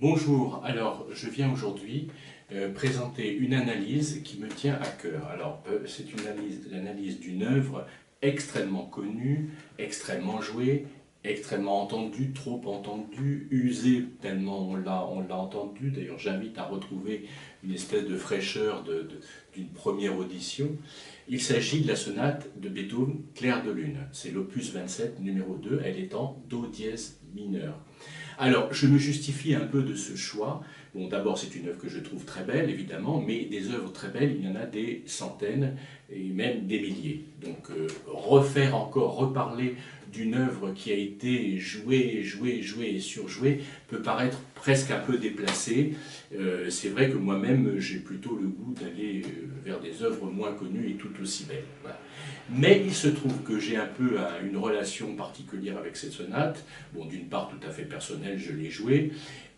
Bonjour, alors je viens aujourd'hui présenter une analyse qui me tient à cœur. Alors c'est l'analyse d'une œuvre extrêmement connue, extrêmement jouée, extrêmement entendue, trop entendue, usée tellement on l'a entendue. D'ailleurs j'invite à retrouver une espèce de fraîcheur d'une première audition. Il s'agit de la sonate de Beethoven, Clair de Lune. C'est l'opus 27, numéro 2, elle est en Do dièse mineur. Alors, je me justifie un peu de ce choix. Bon, d'abord, c'est une œuvre que je trouve très belle, évidemment, mais des œuvres très belles, il y en a des centaines et même des milliers. Donc, reparler d'une œuvre qui a été jouée et surjouée peut paraître presque un peu déplacé. C'est vrai que moi-même, j'ai plutôt le goût d'aller vers des œuvres moins connues et tout aussi belles. Voilà. Mais il se trouve que j'ai un peu une relation particulière avec cette sonate. Bon, d'une part tout à fait personnelle, je l'ai jouée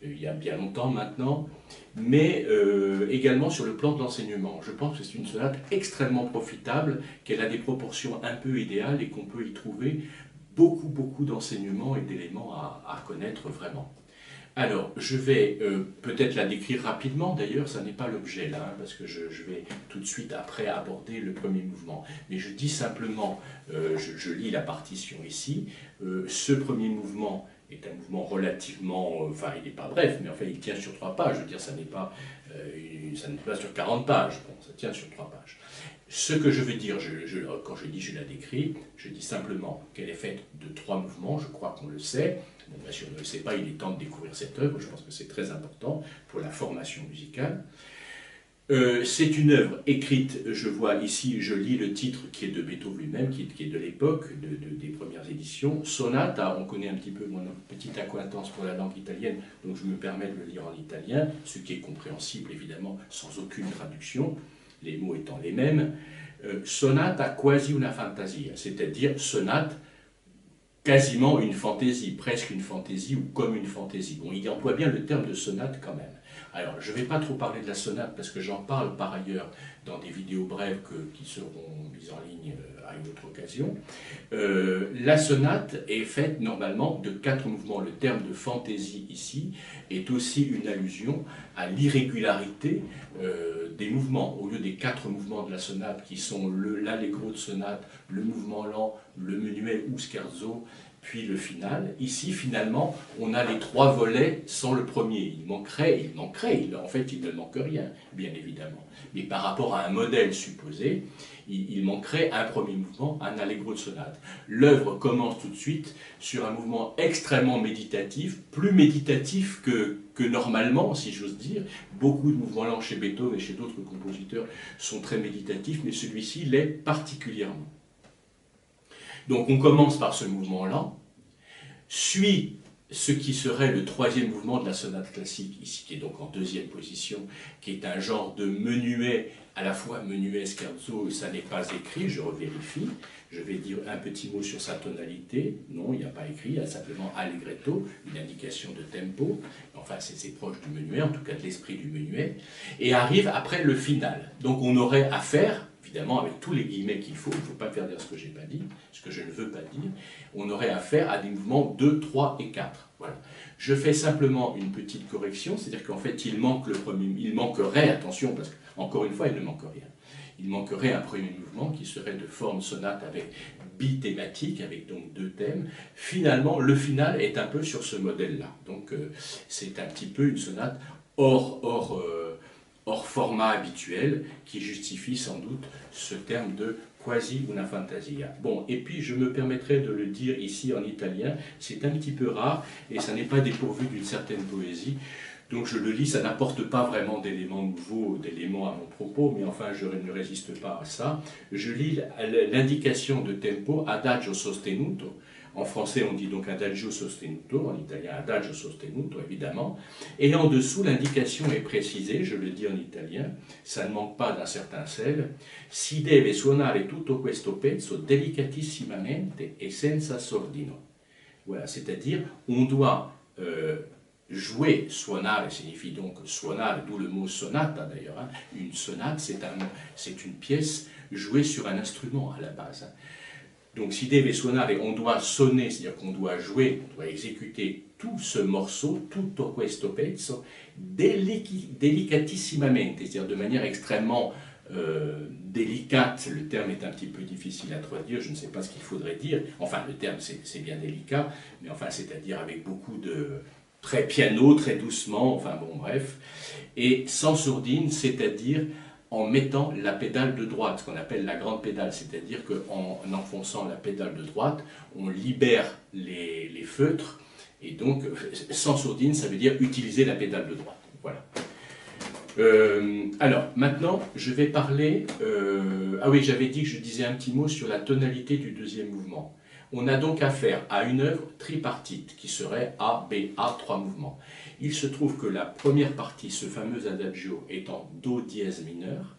il y a bien longtemps maintenant, mais également sur le plan de l'enseignement. Je pense que c'est une sonate extrêmement profitable, qu'elle a des proportions un peu idéales et qu'on peut y trouver beaucoup d'enseignements et d'éléments à connaître vraiment. Alors, je vais peut-être la décrire rapidement, d'ailleurs, ça n'est pas l'objet là, hein, parce que je vais tout de suite après aborder le premier mouvement. Mais je dis simplement, je lis la partition ici, ce premier mouvement est un mouvement relativement, enfin il n'est pas bref, mais enfin il tient sur 3 pages, je veux dire, ça n'est pas sur 40 pages, bon, ça tient sur 3 pages. Ce que je veux dire, quand je dis je la décris, je dis simplement qu'elle est faite de 3 mouvements, je crois qu'on le sait. Bon, bien sûr, on ne le sait pas, il est temps de découvrir cette œuvre, je pense que c'est très important pour la formation musicale. C'est une œuvre écrite, je vois ici, je lis le titre qui est de Beethoven lui-même, qui est de l'époque, des premières éditions. Sonata, on connaît un petit peu mon petite accointance pour la langue italienne, donc je me permets de le lire en italien, ce qui est compréhensible évidemment sans aucune traduction, les mots étant les mêmes. Sonata quasi una fantasia, c'est-à-dire sonate quasiment une fantaisie, presque une fantaisie ou comme une fantaisie. Bon, il emploie bien le terme de sonate quand même. Alors, je ne vais pas trop parler de la sonate parce que j'en parle par ailleurs dans des vidéos brèves qui seront mises en ligne à une autre occasion. La sonate est faite normalement de 4 mouvements. Le terme de fantaisie ici est aussi une allusion à l'irrégularité des mouvements. Au lieu des 4 mouvements de la sonate qui sont l'allegro de sonate, le mouvement lent, le menuet ou scherzo, puis le final. Ici, finalement, on a les 3 volets sans le premier. En fait, il ne manque rien, bien évidemment. Mais par rapport à un modèle supposé, il manquerait un premier mouvement, un allegro de sonate. L'œuvre commence tout de suite sur un mouvement extrêmement méditatif, plus méditatif que normalement, si j'ose dire. Beaucoup de mouvements lents chez Beethoven et chez d'autres compositeurs sont très méditatifs, mais celui-ci l'est particulièrement. Donc on commence par ce mouvement lent, suit ce qui serait le 3e mouvement de la sonate classique, ici qui est donc en 2e position, qui est un genre de menuet, à la fois menuet scherzo, ça n'est pas écrit, je revérifie, je vais dire un petit mot sur sa tonalité, non, il n'y a pas écrit, il y a simplement allegretto, une indication de tempo, enfin c'est proche du menuet, en tout cas de l'esprit du menuet, et arrive après le final. Donc on aurait affaire, évidemment avec tous les guillemets qu'il faut, il ne faut pas faire dire ce que je n'ai pas dit, ce que je ne veux pas dire, on aurait affaire à des mouvements 2, 3 et 4. Voilà. Je fais simplement une petite correction, c'est-à-dire qu'en fait il manquerait, attention, parce qu'encore une fois il ne manque rien, il manquerait un premier mouvement qui serait de forme sonate avec bithématique, avec donc 2 thèmes. Finalement, le final est un peu sur ce modèle-là, donc c'est un petit peu une sonate hors format habituel, qui justifie sans doute ce terme de quasi una fantasia. Bon, et puis je me permettrai de le dire ici en italien, c'est un petit peu rare, et ça n'est pas dépourvu d'une certaine poésie, donc je le lis, ça n'apporte pas vraiment d'éléments nouveaux, d'éléments à mon propos, mais enfin je ne résiste pas à ça. Je lis l'indication de tempo, adagio sostenuto. En français, on dit donc adagio sostenuto, en italien adagio sostenuto, évidemment. Et en dessous, l'indication est précisée, je le dis en italien, ça ne manque pas d'un certain sel. Si deve suonare tutto questo pezzo delicatissimamente e senza sordino. Voilà, c'est-à-dire, on doit jouer, suonare signifie donc suonare, d'où le mot sonata d'ailleurs. Hein. Une sonate, c'est une pièce jouée sur un instrument à la base. Hein. Donc si deve suonare, on doit sonner, c'est-à-dire qu'on doit jouer, on doit exécuter tout ce morceau, tutto questo pezzo, delicatissimamente, c'est-à-dire de manière extrêmement délicate. Le terme est un petit peu difficile à traduire, je ne sais pas ce qu'il faudrait dire. Enfin, le terme c'est bien délicat, mais enfin, c'est-à-dire avec beaucoup de très piano, très doucement, enfin bon, bref. Et sans sourdine, c'est-à-dire en mettant la pédale de droite, ce qu'on appelle la grande pédale, c'est-à-dire qu'en enfonçant la pédale de droite, on libère les feutres, et donc sans sourdine, ça veut dire utiliser la pédale de droite. Voilà. Alors, maintenant, je vais parler... ah oui, j'avais dit que je disais un petit mot sur la tonalité du deuxième mouvement. On a donc affaire à une œuvre tripartite, qui serait A, B, A, 3 mouvements. Il se trouve que la première partie, ce fameux adagio, est en Do dièse mineur,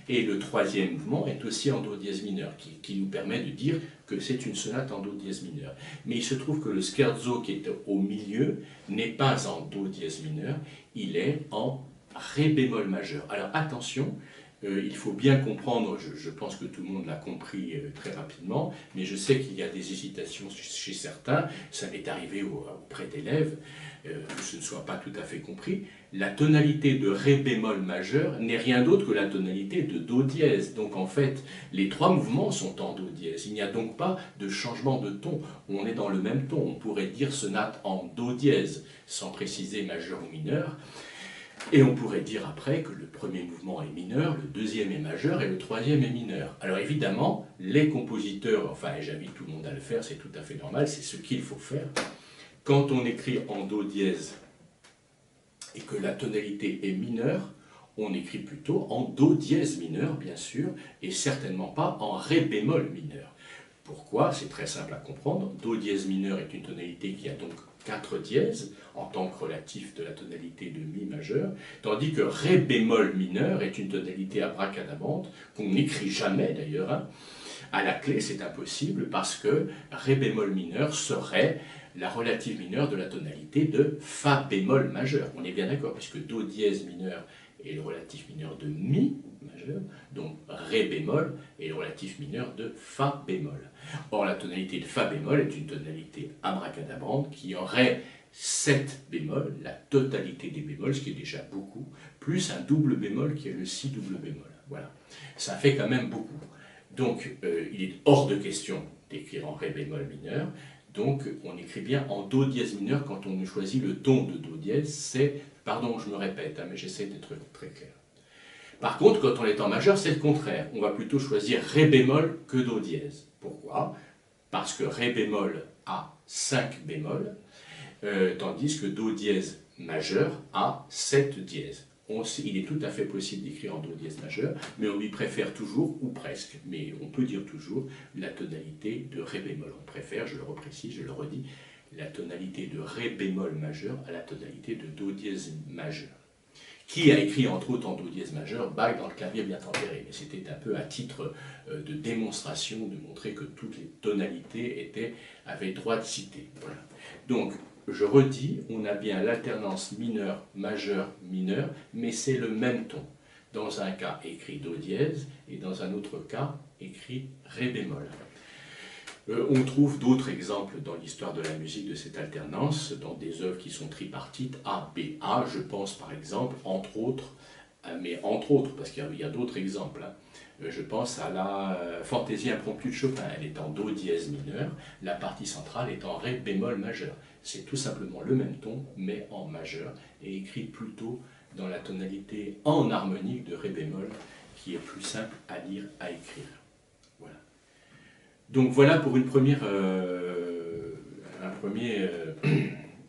et le troisième mouvement est aussi en Do dièse mineur, qui nous permet de dire que c'est une sonate en Do dièse mineur. Mais il se trouve que le scherzo qui est au milieu n'est pas en Do dièse mineur, il est en Ré bémol majeur. Alors attention, il faut bien comprendre, je pense que tout le monde l'a compris très rapidement, mais je sais qu'il y a des hésitations chez certains, ça m'est arrivé auprès d'élèves, que ce ne soit pas tout à fait compris. La tonalité de Ré bémol majeur n'est rien d'autre que la tonalité de Do dièse. Donc en fait, les 3 mouvements sont en Do dièse. Il n'y a donc pas de changement de ton. On est dans le même ton. On pourrait dire sonate en Do dièse, sans préciser majeur ou mineur. Et on pourrait dire après que le premier mouvement est mineur, le deuxième est majeur et le troisième est mineur. Alors évidemment, les compositeurs, enfin et j'invite tout le monde à le faire, c'est tout à fait normal, c'est ce qu'il faut faire. Quand on écrit en Do dièse et que la tonalité est mineure, on écrit plutôt en Do dièse mineur, bien sûr, et certainement pas en Ré bémol mineur. Pourquoi? C'est très simple à comprendre. Do dièse mineur est une tonalité qui a donc 4 dièses en tant que relatif de la tonalité de Mi majeur, tandis que Ré bémol mineur est une tonalité abracadabante qu'on n'écrit jamais d'ailleurs. Hein. À la clé, c'est impossible parce que Ré bémol mineur serait la relative mineure de la tonalité de Fa bémol majeur. On est bien d'accord, puisque Do dièse mineur est le relatif mineur de Mi majeur, donc Ré bémol est le relatif mineur de Fa bémol. Or, la tonalité de Fa bémol est une tonalité abracadabrante qui aurait 7 bémols, la totalité des bémols, ce qui est déjà beaucoup, plus un double bémol qui est le Si double bémol. Voilà, ça fait quand même beaucoup. Donc, il est hors de question d'écrire en Ré bémol mineur, donc on écrit bien en Do dièse mineur quand on choisit le ton de Do dièse, c'est, pardon, je me répète, hein, mais j'essaie d'être très clair. Par contre, quand on est en majeur, c'est le contraire. On va plutôt choisir Ré bémol que Do dièse. Pourquoi? Parce que Ré bémol a 5 bémols, tandis que Do dièse majeur a 7 dièses. Il est tout à fait possible d'écrire en Do dièse majeur, mais on lui préfère toujours, ou presque, mais on peut dire toujours, la tonalité de Ré bémol. On préfère, je le reprécise, je le redis, la tonalité de Ré bémol majeur à la tonalité de Do dièse majeur. Qui a écrit entre autres en Do dièse majeur Bach dans le clavier bien tempéré, mais c'était un peu à titre de démonstration, de montrer que toutes les tonalités avaient droit de citer. Voilà. Donc, je redis, on a bien l'alternance mineur, majeur, mineur, mais c'est le même ton. Dans un cas écrit Do dièse et dans un autre cas écrit Ré bémol. On trouve d'autres exemples dans l'histoire de la musique de cette alternance, dans des œuvres qui sont tripartites, A, B, A. Je pense par exemple, entre autres, parce qu'il y a d'autres exemples, hein. Je pense à la Fantaisie impromptue de Chopin, elle est en Do dièse mineur, la partie centrale est en Ré bémol majeur. C'est tout simplement le même ton, mais en majeur, et écrit plutôt dans la tonalité en harmonique de Ré bémol, qui est plus simple à lire, à écrire. Voilà. Donc voilà pour un premier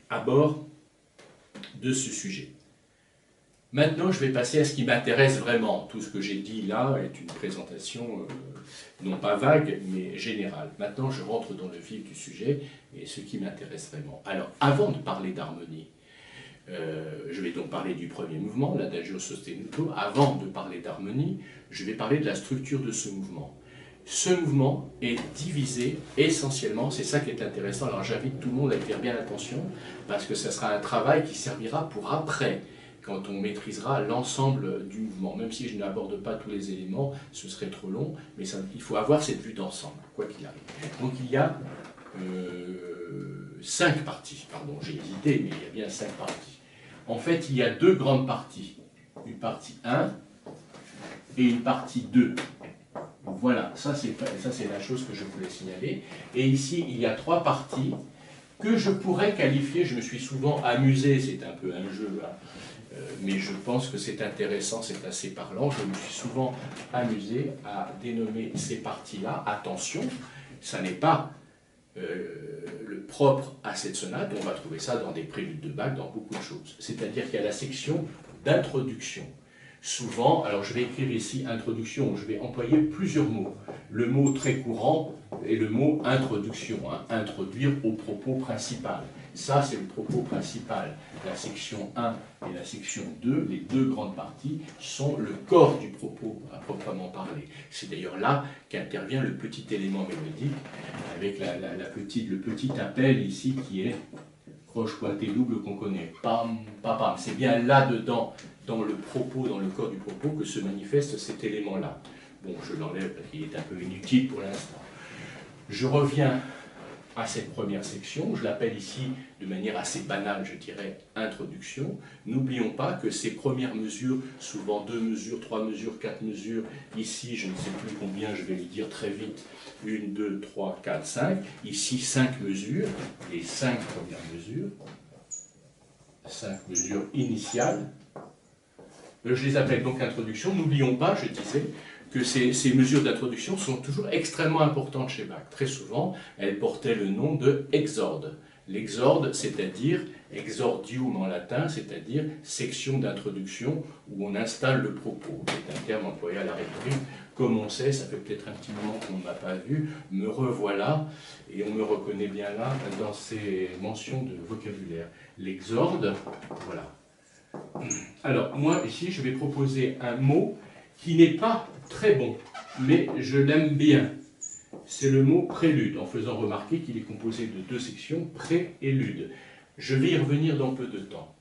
abord de ce sujet. Maintenant, je vais passer à ce qui m'intéresse vraiment. Tout ce que j'ai dit là est une présentation non pas vague, mais générale. Maintenant, je rentre dans le vif du sujet et ce qui m'intéresse vraiment. Alors, avant de parler d'harmonie, je vais donc parler du premier mouvement, l'adagio sostenuto. Avant de parler d'harmonie, je vais parler de la structure de ce mouvement. Ce mouvement est divisé essentiellement, c'est ça qui est intéressant, alors j'invite tout le monde à y faire bien attention, parce que ce sera un travail qui servira pour après quand on maîtrisera l'ensemble du mouvement. Même si je n'aborde pas tous les éléments, ce serait trop long, mais il faut avoir cette vue d'ensemble, quoi qu'il arrive. Donc il y a 5 parties, pardon, j'ai hésité, mais il y a bien 5 parties. En fait, il y a 2 grandes parties, une partie 1 et une partie 2. Voilà, ça c'est la chose que je voulais signaler. Et ici, il y a 3 parties que je pourrais qualifier, je me suis souvent amusé, c'est un peu un jeu, hein, mais je pense que c'est intéressant, c'est assez parlant, je me suis souvent amusé à dénommer ces parties-là. Attention, ça n'est pas le propre à cette sonate, on va trouver ça dans des préludes de Bach, dans beaucoup de choses. C'est-à-dire qu'il y a la section d'introduction. Souvent, alors je vais écrire ici introduction, je vais employer plusieurs mots. Le mot très courant est le mot introduction, hein, introduire au propos principal. Ça, c'est le propos principal. La section 1 et la section 2, les 2 grandes parties, sont le corps du propos à proprement parler. C'est d'ailleurs là qu'intervient le petit élément mélodique, avec le petit appel ici qui est croche pointée double qu'on connaît. Pam, pam, pam. C'est bien là-dedans, dans le propos, dans le corps du propos, que se manifeste cet élément-là. Bon, je l'enlève parce qu'il est un peu inutile pour l'instant. Je reviens à cette première section, je l'appelle ici de manière assez banale, je dirais, introduction. N'oublions pas que ces premières mesures, souvent 2 mesures, 3 mesures, 4 mesures, ici je ne sais plus combien, je vais le dire très vite, 1, 2, 3, 4, 5, ici 5 mesures, les 5 premières mesures, 5 mesures initiales, je les appelle donc introduction. N'oublions pas, je disais, que ces mesures d'introduction sont toujours extrêmement importantes chez Bach. Très souvent, elles portaient le nom de exorde. L'exorde, c'est-à-dire exordium en latin, c'est-à-dire section d'introduction où on installe le propos. C'est un terme employé à la rhétorique. Comme on sait, ça fait peut-être un petit moment qu'on ne m'a pas vu, me revoilà, et on me reconnaît bien là dans ces mentions de vocabulaire. L'exorde, voilà. Alors, moi, ici, je vais proposer un mot qui n'est pas très bon, mais je l'aime bien. C'est le mot prélude, en faisant remarquer qu'il est composé de 2 sections, pré et lude. Je vais y revenir dans peu de temps.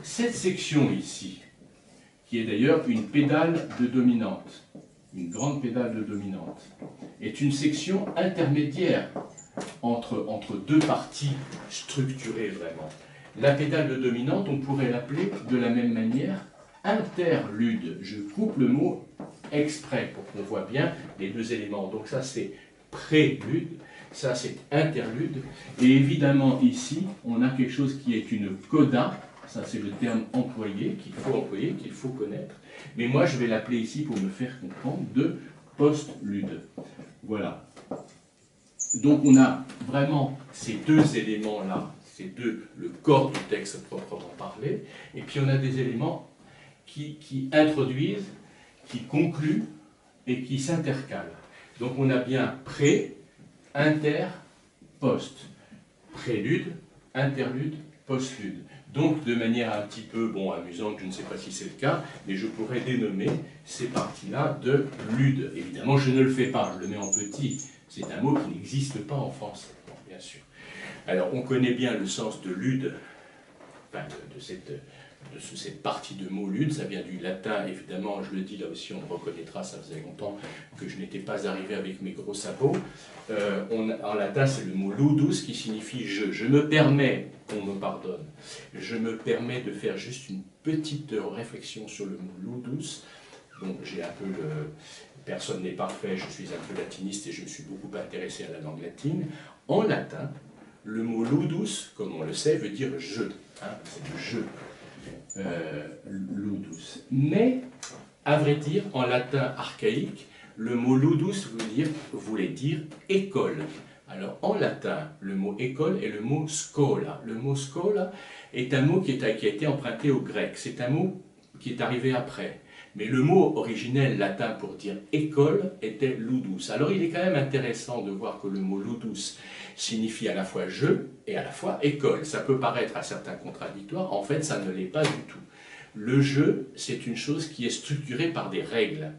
Cette section ici, qui est d'ailleurs une pédale de dominante, une grande pédale de dominante, est une section intermédiaire entre 2 parties structurées vraiment. La pédale de dominante, on pourrait l'appeler de la même manière interlude. Je coupe le mot exprès pour qu'on voit bien les 2 éléments. Donc ça c'est prélude, ça c'est interlude. Et évidemment ici, on a quelque chose qui est une coda. Ça c'est le terme employé, qu'il faut connaître. Mais moi je vais l'appeler ici pour me faire comprendre de postlude. Voilà. Donc on a vraiment ces 2 éléments-là, le corps du texte proprement parlé, et puis on a des éléments qui introduisent, qui concluent et qui s'intercalent. Donc on a bien pré, inter, post. Prélude, interlude, postlude. Donc de manière un petit peu amusante, je ne sais pas si c'est le cas, mais je pourrais dénommer ces parties-là de lude. Évidemment, je ne le fais pas, je le mets en petit. C'est un mot qui n'existe pas en français, bien sûr. Alors on connaît bien le sens de lude, enfin, de cette partie de mot lude, ça vient du latin, évidemment, je le dis là aussi, on le reconnaîtra, ça faisait longtemps que je n'étais pas arrivé avec mes gros sabots. En latin, c'est le mot ludus qui signifie je. Je me permets, on me pardonne, je me permets de faire juste une petite réflexion sur le mot ludus. Donc j'ai un peu personne n'est parfait, je suis un peu latiniste et je me suis beaucoup intéressé à la langue latine. En latin, le mot ludus, comme on le sait, veut dire je. Hein, c'est le je. Ludus. Mais, à vrai dire, en latin archaïque, le mot ludus voulait dire école. Alors, en latin, le mot école est le mot scola. Le mot scola est un mot qui a été emprunté au grec. C'est un mot qui est arrivé après. Mais le mot originel latin pour dire école était ludus. Alors, il est quand même intéressant de voir que le mot ludus signifie à la fois je et à la fois école. Ça peut paraître à certains contradictoires, en fait ça ne l'est pas du tout. Le jeu, c'est une chose qui est structurée par des règles.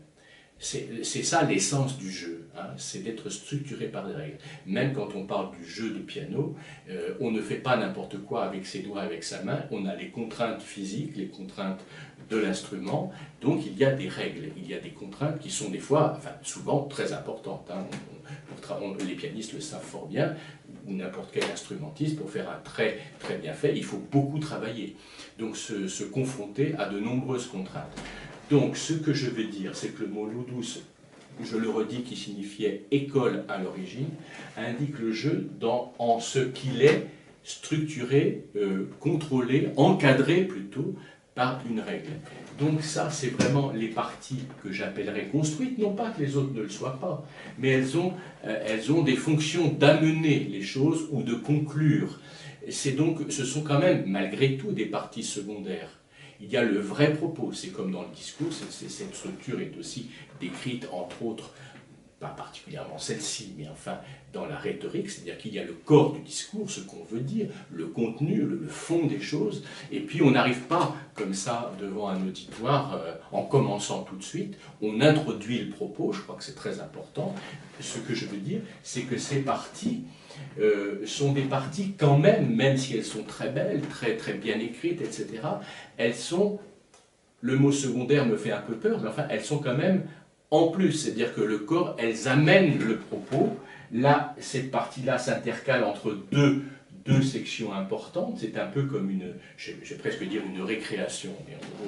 C'est ça l'essence du jeu, hein, c'est d'être structuré par des règles. Même quand on parle du jeu de piano, on ne fait pas n'importe quoi avec ses doigts, avec sa main, on a les contraintes physiques, les contraintes de l'instrument, donc il y a des règles, il y a des contraintes qui sont des fois, enfin souvent très importantes. Hein. Les pianistes le savent fort bien, ou n'importe quel instrumentiste, pour faire un très bien fait, il faut beaucoup travailler. Donc se confronter à de nombreuses contraintes. Donc, ce que je veux dire, c'est que le mot ludus, je le redis, qui signifiait école à l'origine, indique le jeu en ce qu'il est structuré, contrôlé, encadré plutôt, par une règle. Donc ça, c'est vraiment les parties que j'appellerais construites, non pas que les autres ne le soient pas, mais elles ont des fonctions d'amener les choses ou de conclure. Ce sont quand même, malgré tout, des parties secondaires. Il y a le vrai propos, c'est comme dans le discours, cette structure est aussi décrite, entre autres, pas particulièrement celle-ci, mais enfin dans la rhétorique, c'est-à-dire qu'il y a le corps du discours, ce qu'on veut dire, le contenu, le fond des choses, et puis on n'arrive pas comme ça devant un auditoire en commençant tout de suite, on introduit le propos, je crois que c'est très important. Ce que je veux dire, c'est que ces parties sont des parties quand même si elles sont très belles, très bien écrites, etc., elles sont, le mot secondaire me fait un peu peur, mais enfin elles sont quand même en plus, c'est-à-dire que le corps, elles amènent le propos. Là, cette partie-là s'intercale entre deux sections importantes. C'est un peu comme je vais presque dire une récréation.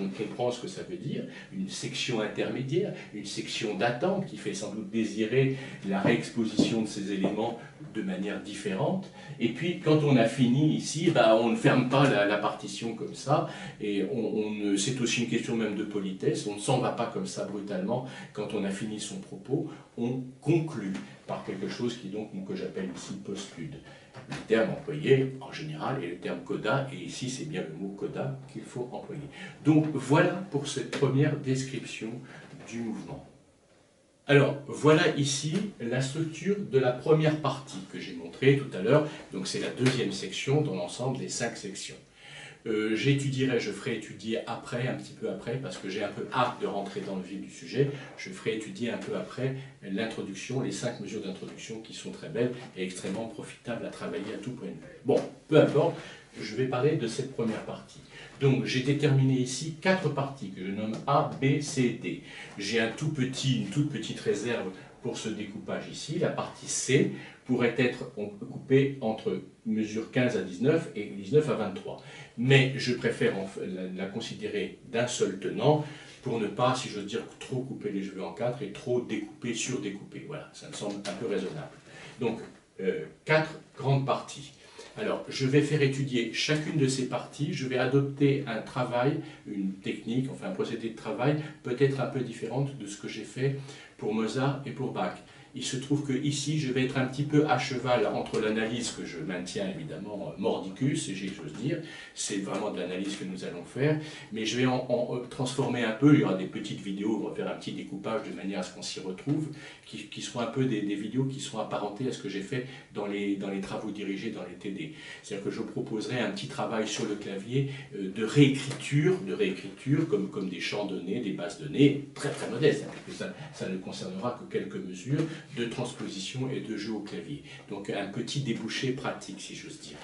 On comprend ce que ça veut dire. Une section intermédiaire, une section d'attente qui fait sans doute désirer la réexposition de ces éléments de manière différente. Et puis, quand on a fini ici, on ne ferme pas la partition comme ça. Et c'est aussi une question même de politesse. On ne s'en va pas comme ça brutalement. Quand on a fini son propos, on conclut par quelque chose que j'appelle ici postlude. Le terme employé en général est le terme coda, et ici c'est bien le mot coda qu'il faut employer. Donc voilà pour cette première description du mouvement. Alors voilà ici la structure de la première partie que j'ai montrée tout à l'heure, donc c'est la deuxième section dans l'ensemble des 5 sections. Je ferai étudier après, un petit peu après, parce que j'ai un peu hâte de rentrer dans le vif du sujet, je ferai étudier un peu après l'introduction, les 5 mesures d'introduction qui sont très belles et extrêmement profitables à travailler à tout point de vue. Bon, peu importe, je vais parler de cette première partie. Donc j'ai déterminé ici 4 parties que je nomme A, B, C, D. J'ai une toute petite réserve pour ce découpage ici. La partie C pourrait être coupée entre mesures 15 à 19 et 19 à 23. Mais je préfère la considérer d'un seul tenant pour ne pas, si j'ose dire, trop couper les cheveux en 4 et trop découper, surdécouper. Voilà, ça me semble un peu raisonnable. Donc, 4 grandes parties. Alors, je vais faire étudier chacune de ces parties, je vais adopter un travail, une technique, enfin un procédé de travail peut-être un peu différente de ce que j'ai fait pour Mozart et pour Bach. Il se trouve que ici, je vais être un petit peu à cheval entre l'analyse que je maintiens évidemment mordicus, et j'ose dire, c'est vraiment de l'analyse que nous allons faire, mais je vais en transformer un peu, il y aura des petites vidéos, on va faire un petit découpage de manière à ce qu'on s'y retrouve, qui seront un peu des vidéos qui seront apparentées à ce que j'ai fait dans les travaux dirigés dans les TD. C'est-à-dire que je proposerai un petit travail sur le clavier de réécriture comme des chants donnés, des basses données, très modestes, hein, puisque ça ne concernera que quelques mesures, de transposition et de jeu au clavier. Donc un petit débouché pratique, si j'ose dire.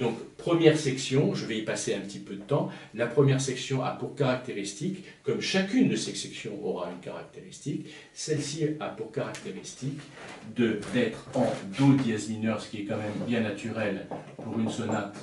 Donc première section, je vais y passer un petit peu de temps. La première section a pour caractéristique, comme chacune de ces sections aura une caractéristique, celle-ci a pour caractéristique d'être en Do dièse mineur, ce qui est quand même bien naturel pour une sonate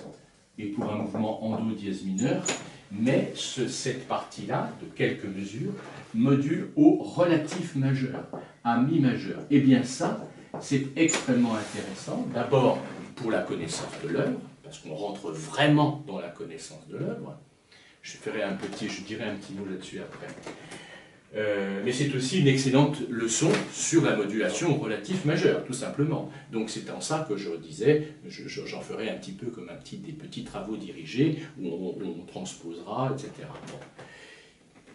et pour un mouvement en Do dièse mineur, mais cette partie-là, de quelques mesures, module au relatif majeur, à mi majeur. Et bien ça, c'est extrêmement intéressant, d'abord pour la connaissance de l'œuvre, parce qu'on rentre vraiment dans la connaissance de l'œuvre. Je dirai un petit mot là-dessus après. Mais c'est aussi une excellente leçon sur la modulation au relatif majeur, tout simplement. Donc c'est en ça que je disais, j'en ferai un petit peu comme des petits travaux dirigés, où on transposera, etc. Bon.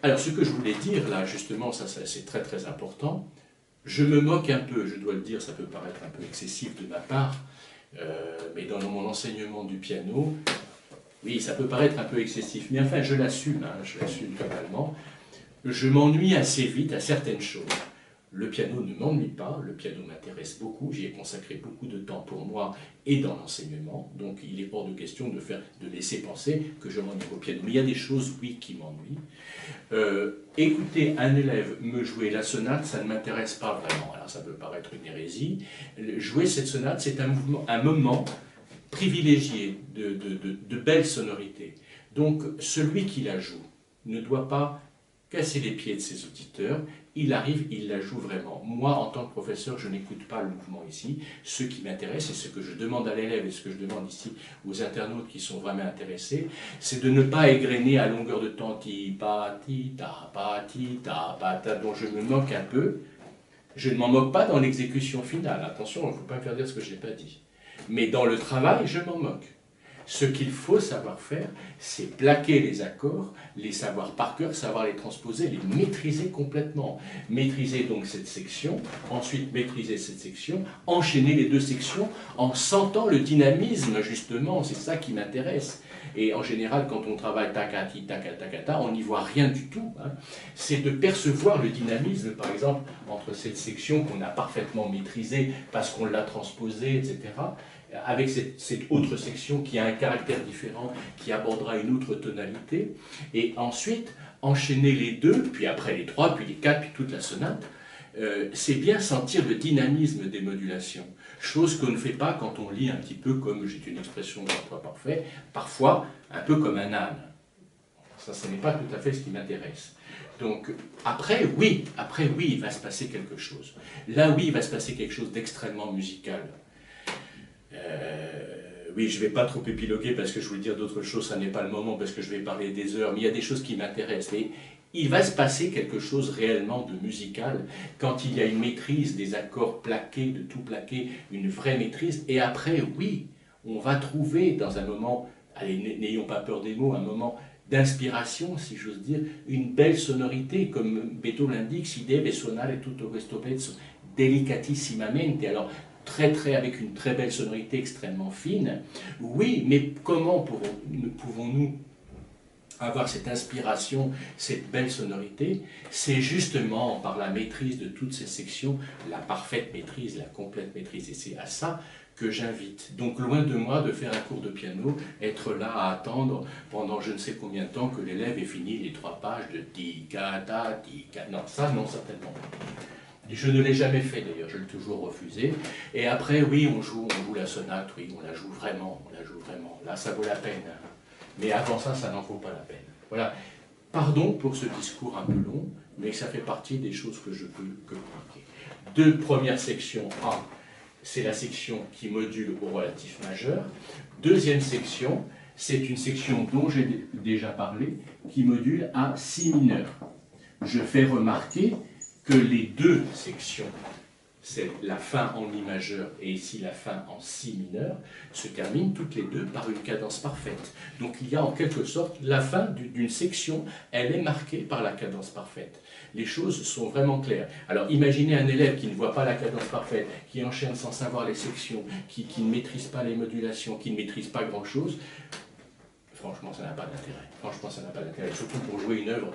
Alors ce que je voulais dire là, justement, ça c'est très important, je me moque un peu, je dois le dire, ça peut paraître un peu excessif de ma part, mais dans mon enseignement du piano, oui, ça peut paraître un peu excessif, mais enfin je l'assume totalement. Je m'ennuie assez vite à certaines choses. Le piano ne m'ennuie pas, le piano m'intéresse beaucoup, j'y ai consacré beaucoup de temps pour moi et dans l'enseignement, donc il est hors de question de laisser penser que je m'ennuie au piano. Mais il y a des choses, oui, qui m'ennuient. Écouter un élève me jouer la sonate, ça ne m'intéresse pas vraiment. Alors ça peut paraître une hérésie. Jouer cette sonate, c'est un moment privilégié de belles sonorités. Donc celui qui la joue ne doit pas casser les pieds de ses auditeurs. Il arrive, il la joue vraiment. Moi, en tant que professeur, je n'écoute pas le mouvement ici. Ce qui m'intéresse, et ce que je demande à l'élève, et ce que je demande ici aux internautes qui sont vraiment intéressés, c'est de ne pas égrener à longueur de temps ti pa ti ta pa ti ta pa ta, dont je me moque un peu. Je ne m'en moque pas dans l'exécution finale. Attention, il ne faut pas me faire dire ce que je n'ai pas dit. Mais dans le travail, je m'en moque. Ce qu'il faut savoir faire, c'est plaquer les accords, les savoir par cœur, savoir les transposer, les maîtriser complètement. Maîtriser donc cette section, ensuite maîtriser cette section, enchaîner les deux sections en sentant le dynamisme, justement, c'est ça qui m'intéresse. Et en général, quand on travaille takati, takata, on n'y voit rien du tout. Hein. C'est de percevoir le dynamisme, par exemple, entre cette section qu'on a parfaitement maîtrisée parce qu'on l'a transposée, etc., avec cette autre section qui a un caractère différent, qui abordera une autre tonalité, et ensuite enchaîner les deux, puis après les trois, puis les quatre, puis toute la sonate, c'est bien sentir le dynamisme des modulations, chose qu'on ne fait pas quand on lit un petit peu comme, j'ai une expression d'emploi parfait, parfois un peu comme un âne. Ça, ce n'est pas tout à fait ce qui m'intéresse. Donc, après, oui, il va se passer quelque chose. Là, oui, il va se passer quelque chose d'extrêmement musical. Oui, je ne vais pas trop épiloguer parce que je voulais dire d'autres choses, ça n'est pas le moment parce que je vais parler des heures, mais il y a des choses qui m'intéressent. Mais il va se passer quelque chose réellement de musical quand il y a une maîtrise des accords plaqués, de tout plaqué, une vraie maîtrise. Et après, oui, on va trouver dans un moment, allez, n'ayons pas peur des mots, un moment d'inspiration, si j'ose dire, une belle sonorité, comme Beethoven l'indique, si deve suonare tutto questo pezzo delicatissimamente. Alors, avec une très belle sonorité extrêmement fine. Oui, mais comment pouvons-nous avoir cette inspiration, cette belle sonorité? C'est justement par la maîtrise de toutes ces sections, la parfaite maîtrise, la complète maîtrise. Et c'est à ça que j'invite. Donc loin de moi de faire un cours de piano, être là à attendre pendant je ne sais combien de temps que l'élève ait fini les 3 pages de ticata, tica. Non, ça non, certainement pas. Je ne l'ai jamais fait d'ailleurs, je l'ai toujours refusé. Et après, oui, on joue la sonate, oui, on la joue vraiment, Là, ça vaut la peine. Mais avant ça, ça n'en vaut pas la peine. Voilà. Pardon pour ce discours un peu long, mais ça fait partie des choses que je peux communiquer. 2 premières sections. A, c'est la section qui module au relatif majeur. 2e section, c'est une section dont j'ai déjà parlé, qui module à si mineur. Je fais remarquer que les 2 sections, c'est la fin en mi majeur et ici la fin en si mineur, se terminent toutes les 2 par une cadence parfaite. Donc il y a en quelque sorte la fin d'une section, elle est marquée par la cadence parfaite. Les choses sont vraiment claires. Alors imaginez un élève qui ne voit pas la cadence parfaite, qui enchaîne sans savoir les sections, qui ne maîtrise pas les modulations, qui ne maîtrise pas grand-chose. Franchement, ça n'a pas d'intérêt. Franchement, ça n'a pas d'intérêt. Surtout pour jouer une œuvre,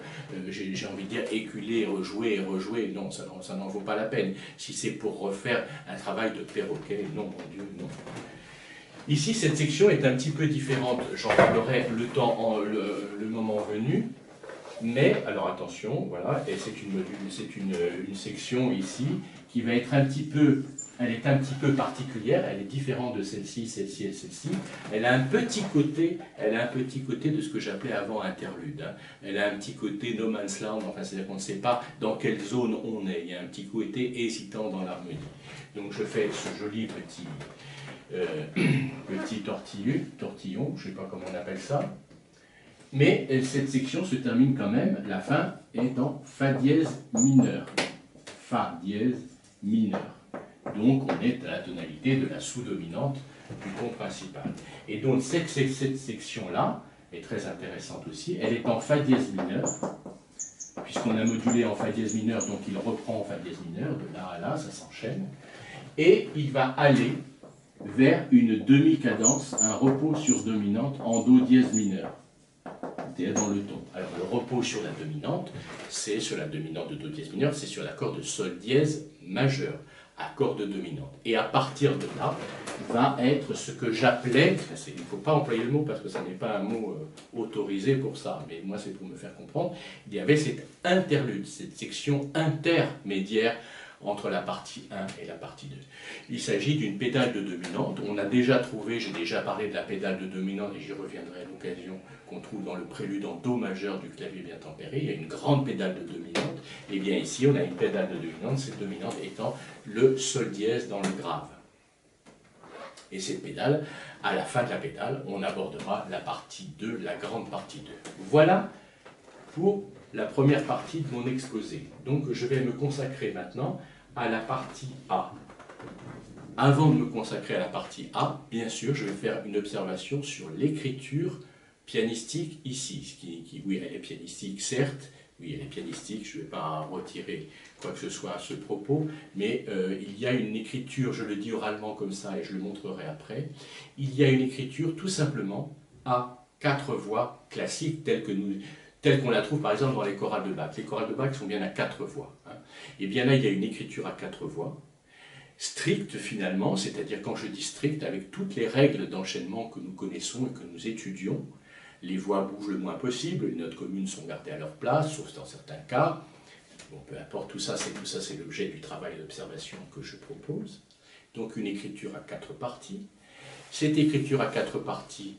j'ai envie de dire éculer, rejouer. Non, ça n'en vaut pas la peine. Si c'est pour refaire un travail de perroquet, non, mon Dieu, non. Ici, cette section est un petit peu différente. J'en parlerai le moment venu. Mais, alors attention, voilà, et c'est une section ici qui va être elle est un petit peu particulière, elle est différente de celle-ci, celle-ci et celle-ci. Elle a un petit côté de ce que j'appelais avant interlude. Hein. Elle a un petit côté no man's land, enfin c'est-à-dire qu'on ne sait pas dans quelle zone on est. Il y a un petit côté hésitant dans l'harmonie. Donc je fais ce joli petit tortillon, je ne sais pas comment on appelle ça. Mais cette section se termine quand même, la fin est en Fa dièse mineur. Fa dièse mineur. Donc on est à la tonalité de la sous-dominante du ton principal. Et donc cette section-là est très intéressante aussi. Elle est en Fa dièse mineur, puisqu'on a modulé en Fa dièse mineur, donc il reprend en Fa dièse mineur, de là à là, ça s'enchaîne. Et il va aller vers une demi-cadence, un repos sur dominante en Do dièse mineur. dans le ton. Alors le repos sur la dominante, c'est sur la dominante de do dièse mineur, c'est sur l'accord de sol dièse majeur, accord de dominante. Et à partir de là, va être ce que j'appelais, il ne faut pas employer le mot parce que ça n'est pas un mot autorisé pour ça, mais moi c'est pour me faire comprendre, il y avait cette interlude, cette section intermédiaire entre la partie 1 et la partie 2. Il s'agit d'une pédale de dominante. On a déjà trouvé, j'ai déjà parlé de la pédale de dominante et j'y reviendrai à l'occasion, qu'on trouve dans le prélude en do majeur du clavier bien tempéré. Il y a une grande pédale de dominante. Et bien ici, on a une pédale de dominante, cette dominante étant le sol dièse dans le grave. Et cette pédale, à la fin de la pédale, on abordera la partie 2, la grande partie 2. Voilà pour la première partie de mon exposé. Donc je vais me consacrer maintenant à la partie A. Avant de me consacrer à la partie A, bien sûr, je vais faire une observation sur l'écriture pianistique ici. Oui, elle est pianistique, certes. Oui, elle est pianistique, je ne vais pas retirer quoi que ce soit à ce propos, mais il y a une écriture, je le dis oralement comme ça et je le montrerai après, il y a une écriture tout simplement à 4 voix classiques telle qu'on la trouve par exemple dans les chorales de Bach. Les chorales de Bach sont bien à 4 voix. Hein. Et bien là, il y a une écriture à 4 voix, stricte finalement, c'est-à-dire quand je dis stricte, avec toutes les règles d'enchaînement que nous connaissons et que nous étudions. Les voix bougent le moins possible, les notes communes sont gardées à leur place, sauf dans certains cas. Bon, peu importe, tout ça c'est l'objet du travail d'observation que je propose. Donc une écriture à 4 parties. Cette écriture à 4 parties,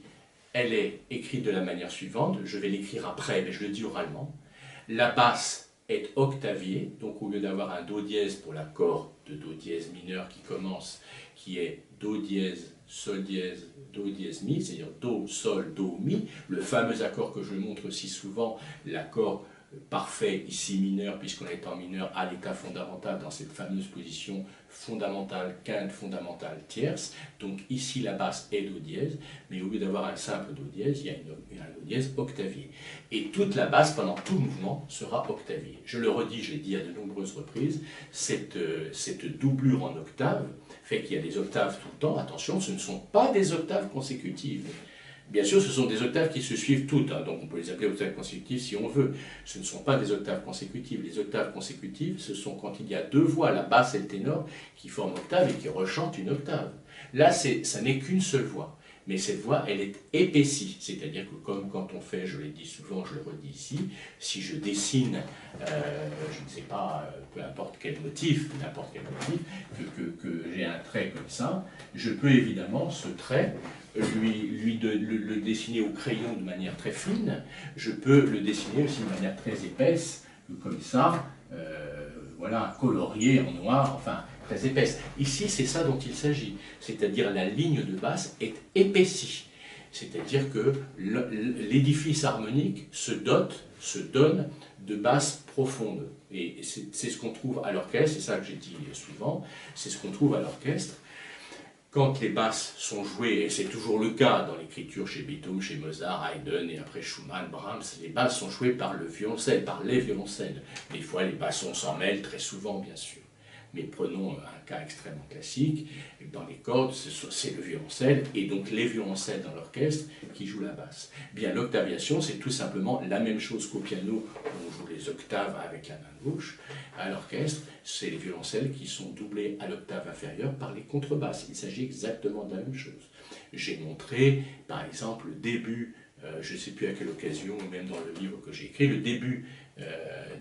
elle est écrite de la manière suivante, je vais l'écrire après, mais je le dis oralement. La basse est octaviée, donc au lieu d'avoir un do dièse pour l'accord de do dièse mineur qui commence, qui est do dièse, sol dièse, do dièse mi, c'est-à-dire do, sol, do, mi, le fameux accord que je montre si souvent, l'accord parfait ici mineur, puisqu'on est en mineur à l'état fondamental dans cette fameuse position fondamentale, quinte, fondamentale, tierce. Donc ici la basse est do dièse, mais au lieu d'avoir un simple do dièse, il y a un do dièse octavié. Et toute la basse pendant tout le mouvement sera octaviée. Je le redis, je l'ai dit à de nombreuses reprises, cette doublure en octave fait qu'il y a des octaves tout le temps. Attention, ce ne sont pas des octaves consécutives. Bien sûr, ce sont des octaves qui se suivent toutes, hein, donc on peut les appeler octaves consécutives si on veut. Ce ne sont pas des octaves consécutives. Les octaves consécutives, ce sont quand il y a 2 voix, la basse et le ténor, qui forment octave et qui rechantent une octave. Là, ça n'est qu'une seule voix. Mais cette voix, elle est épaissie, c'est-à-dire que comme quand on fait, je l'ai dit souvent, je le redis ici, si je dessine, je ne sais pas, peu importe quel motif, n'importe quel motif, que j'ai un trait comme ça, je peux évidemment ce trait le dessiner au crayon de manière très fine, je peux le dessiner aussi de manière très épaisse, comme ça, voilà, colorié en noir, enfin, très épaisse. Ici, c'est ça dont il s'agit, c'est-à-dire la ligne de basse est épaissie, c'est-à-dire que l'édifice harmonique se donne de basses profondes. Et c'est ce qu'on trouve à l'orchestre, c'est ça que j'ai dit souvent, c'est ce qu'on trouve à l'orchestre. Quand les basses sont jouées, et c'est toujours le cas dans l'écriture chez Beethoven, chez Mozart, Haydn et après Schumann, Brahms, les basses sont jouées par le violoncelle, par les violoncelles. Des fois, les bassons s'en mêlent, très souvent, bien sûr. Mais prenons un cas extrêmement classique, dans les cordes, c'est le violoncelle, et donc les violoncelles dans l'orchestre qui jouent la basse. Bien, l'octaviation, c'est tout simplement la même chose qu'au piano, où on joue les octaves avec la main gauche. À l'orchestre, c'est les violoncelles qui sont doublées à l'octave inférieure par les contrebasses. Il s'agit exactement de la même chose. J'ai montré, par exemple, le début, je ne sais plus à quelle occasion, même dans le livre que j'ai écrit, le début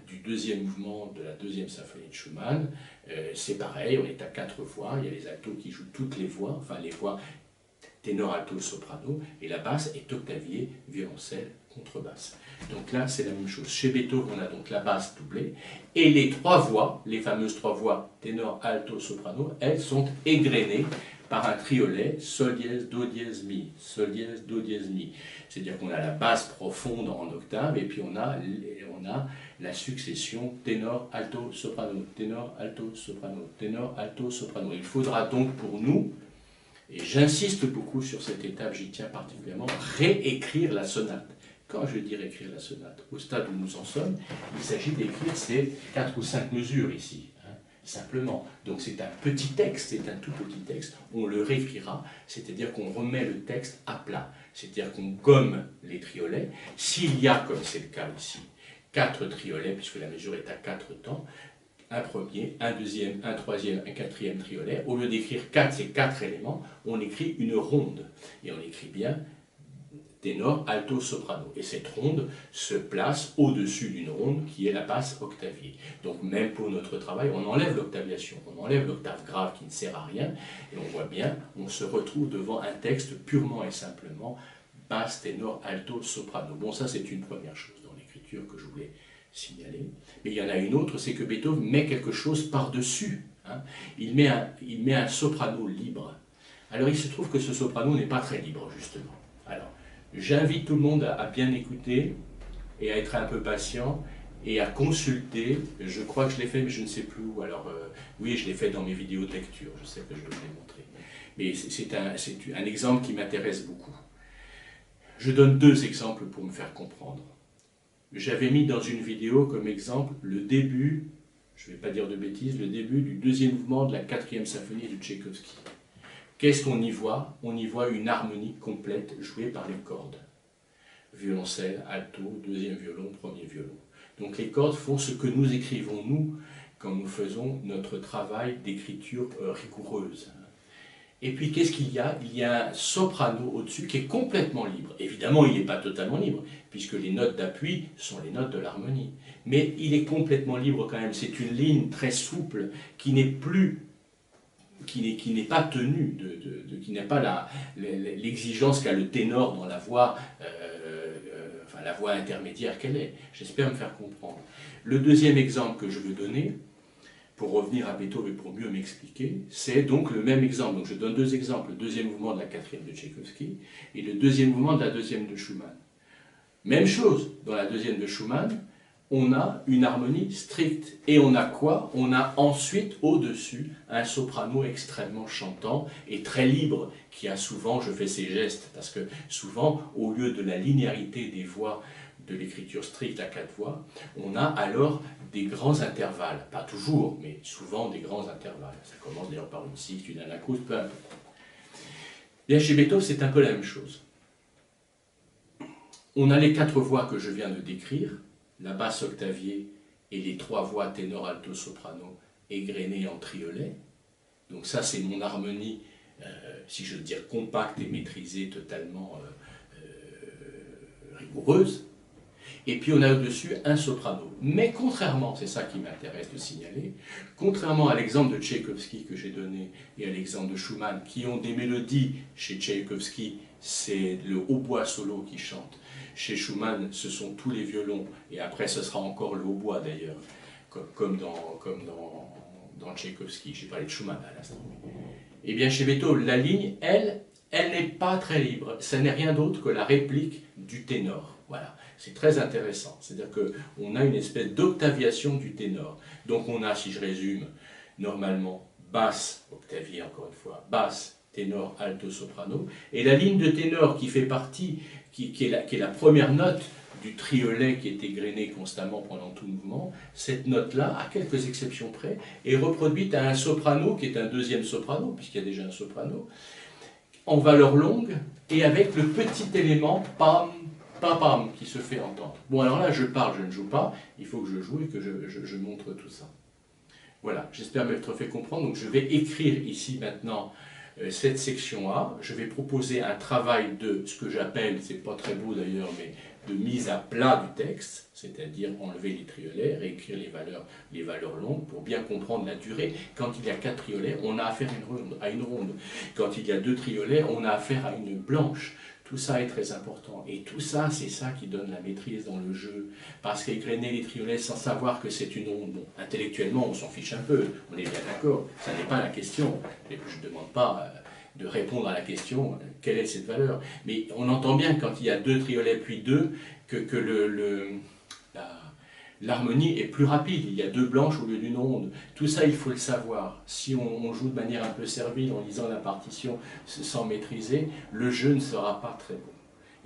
du 2e mouvement de la 2e symphonie de Schumann, c'est pareil, on est à 4 voix, il y a les altos qui jouent toutes les voix, enfin les voix ténor, alto, soprano, et la basse est octavier, violoncelle, contrebasse. Donc là, c'est la même chose. Chez Beethoven, on a donc la basse doublée, et les 3 voix, les fameuses 3 voix ténor, alto, soprano, elles sont égrenées par un triolet sol dièse, do dièse, mi, sol dièse, do dièse, mi. C'est-à-dire qu'on a la basse profonde en octave, et puis on a la succession ténor, alto, soprano, ténor, alto, soprano, ténor, alto, soprano. Il faudra donc pour nous, et j'insiste beaucoup sur cette étape, j'y tiens particulièrement, réécrire la sonate. Quand je dis réécrire la sonate, au stade où nous en sommes, il s'agit d'écrire ces 4 ou 5 mesures ici. simplement. Donc c'est un petit texte, c'est un tout petit texte, on le réécrira, c'est-à-dire qu'on remet le texte à plat, c'est-à-dire qu'on gomme les triolets. S'il y a, comme c'est le cas ici, 4 triolets, puisque la mesure est à 4 temps, un premier, un deuxième, un troisième, un quatrième triolet, au lieu d'écrire 4, ces 4 éléments, on écrit une ronde, et on écrit bien ténor, alto, soprano. Et cette ronde se place au-dessus d'une ronde qui est la basse octavier. Donc même pour notre travail, on enlève l'octaviation, on enlève l'octave grave qui ne sert à rien, et on voit bien, on se retrouve devant un texte purement et simplement basse, ténor, alto, soprano. Bon, ça c'est une première chose dans l'écriture que je voulais signaler. Mais il y en a une autre, c'est que Beethoven met quelque chose par-dessus. Hein. Il met un soprano libre. Alors il se trouve que ce soprano n'est pas très libre, justement. Alors, j'invite tout le monde à bien écouter et à être un peu patient et à consulter. Je crois que je l'ai fait, mais je ne sais plus où. Alors, oui, je l'ai fait dans mes vidéos de lecture, je sais que je vous l'ai montré. Mais c'est un exemple qui m'intéresse beaucoup. Je donne 2 exemples pour me faire comprendre. J'avais mis dans une vidéo comme exemple le début, je ne vais pas dire de bêtises, le début du 2e mouvement de la 4e symphonie de Tchaïkovski. Qu'est-ce qu'on y voit? On y voit une harmonie complète jouée par les cordes. Violoncelle, alto, 2e violon, 1er violon. Donc les cordes font ce que nous écrivons, nous, quand nous faisons notre travail d'écriture rigoureuse. Et puis qu'est-ce qu'il y a? Il y a un soprano au-dessus qui est complètement libre. Évidemment, il n'est pas totalement libre, puisque les notes d'appui sont les notes de l'harmonie. Mais il est complètement libre quand même. C'est une ligne très souple qui n'est pas tenue, qui n'a pas l'exigence qu'a le ténor dans la voix, enfin la voix intermédiaire qu'elle est. J'espère me faire comprendre. Le 2e exemple que je veux donner, pour revenir à Beethoven et pour mieux m'expliquer, c'est donc le même exemple. Donc je donne 2 exemples, le 2e mouvement de la 4e de Tchaïkovski et le 2e mouvement de la 2e de Schumann. Même chose, dans la 2e de Schumann, on a une harmonie stricte. Et on a quoi? On a ensuite au-dessus un soprano extrêmement chantant et très libre, qui a souvent, je fais ces gestes, parce que souvent, au lieu de la linéarité des voix de l'écriture stricte à 4 voix, on a alors des grands intervalles. Pas toujours, mais souvent des grands intervalles. Ça commence d'ailleurs par une sixte, une anacoute, peu importe. Bien, chez Beethoven, c'est un peu la même chose. On a les 4 voix que je viens de décrire, la basse octavier et les 3 voix ténor, alto, soprano égrenées en triolet. Donc ça, c'est mon harmonie, si je veux dire compacte et maîtrisée, totalement rigoureuse. Et puis on a au-dessus un soprano. Mais contrairement, c'est ça qui m'intéresse de signaler, contrairement à l'exemple de Tchaïkovski que j'ai donné et à l'exemple de Schumann, qui ont des mélodies, chez Tchaïkovski, c'est le hautbois solo qui chante. Chez Schumann, ce sont tous les violons, et après ce sera encore le hautbois d'ailleurs, comme dans Tchaïkovski. J'ai parlé de Schumann à l'instant. Et bien chez Beethoven, la ligne, elle n'est pas très libre. Ce n'est rien d'autre que la réplique du ténor. Voilà, c'est très intéressant. C'est-à-dire qu'on a une espèce d'octaviation du ténor. Donc on a, si je résume, normalement basse, octavier encore une fois, basse, ténor, alto, soprano, et la ligne de ténor qui fait partie, qui est la première note du triolet qui est égrené constamment pendant tout le mouvement, cette note-là, à quelques exceptions près, est reproduite à un soprano, qui est un 2e soprano, puisqu'il y a déjà un soprano, en valeur longue, et avec le petit élément pam, pam, pam, qui se fait entendre. Bon, alors là, je parle, je ne joue pas, il faut que je joue et que je montre tout ça. Voilà, j'espère m'être fait comprendre. Donc je vais écrire ici maintenant cette section A. Je vais proposer un travail de ce que j'appelle, c'est pas très beau d'ailleurs, mais de mise à plat du texte, c'est-à-dire enlever les triolets, réécrire les valeurs longues pour bien comprendre la durée. Quand il y a 4 triolets, on a affaire à une ronde. Quand il y a 2 triolets, on a affaire à une blanche. Tout ça est très important. Et tout ça, c'est ça qui donne la maîtrise dans le jeu. Parce qu'égrener les triolets sans savoir que c'est une ronde, bon, intellectuellement, on s'en fiche un peu, on est bien d'accord, ça n'est pas la question. Et je ne demande pas de répondre à la question, quelle est cette valeur. Mais on entend bien quand il y a 2 triolets puis 2, que l'harmonie est plus rapide, il y a 2 blanches au lieu d'une ronde. Tout ça, il faut le savoir. Si on joue de manière un peu servile en lisant la partition sans maîtriser, le jeu ne sera pas très bon.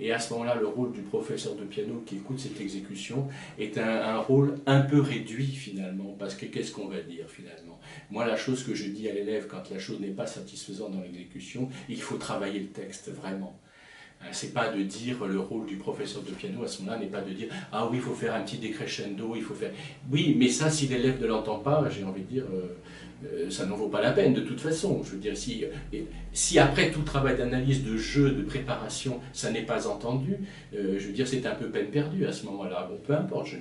Et à ce moment-là, le rôle du professeur de piano qui écoute cette exécution est un rôle un peu réduit finalement, parce que qu'est-ce qu'on va dire finalement? Moi, la chose que je dis à l'élève quand la chose n'est pas satisfaisante dans l'exécution, il faut travailler le texte, vraiment. C'est pas de dire, le rôle du professeur de piano à ce moment-là n'est pas de dire « Ah oui, il faut faire un petit décrescendo, il faut faire… » Oui, mais ça, si l'élève ne l'entend pas, j'ai envie de dire, ça n'en vaut pas la peine de toute façon. Je veux dire, si après tout travail d'analyse, de jeu, de préparation, ça n'est pas entendu, je veux dire, c'est un peu peine perdue à ce moment-là. Bon, peu importe,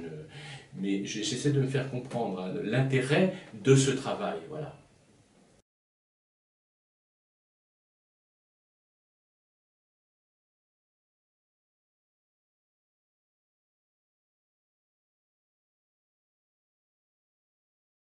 mais j'essaie de me faire comprendre l'intérêt de ce travail, voilà.